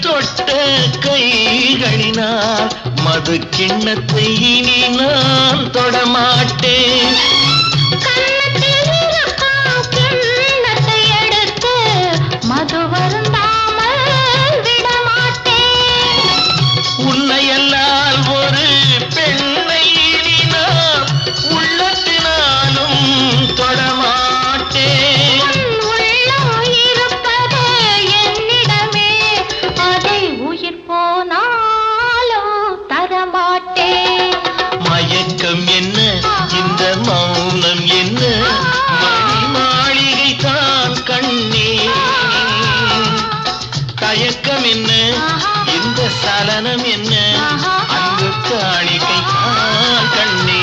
தொட்ட கைகளினால் மது கிண்ணத்தை இனி நான் தொடமாட்டேன். கிண்ணத்தை எடுத்து மது வருந்தாமல் விடமாட்டேன். உன்னையல்லால் ஒரு பெண்ணை இனி நான் உள்ளத்தினாலும் தொடமாட்டேன். உள்ளம் இருப்பது என்னிடமே, அதை உயிர் போனாலும் தரமாட்டேன். மயக்கம் என்ன, இந்த மௌனம் என்ன, மணி மாளிகை தான் கண்ணே. தயக்கம் என்ன, இந்த சலனம் என்ன, அங்கு காணிக்கை தான் கண்ணே.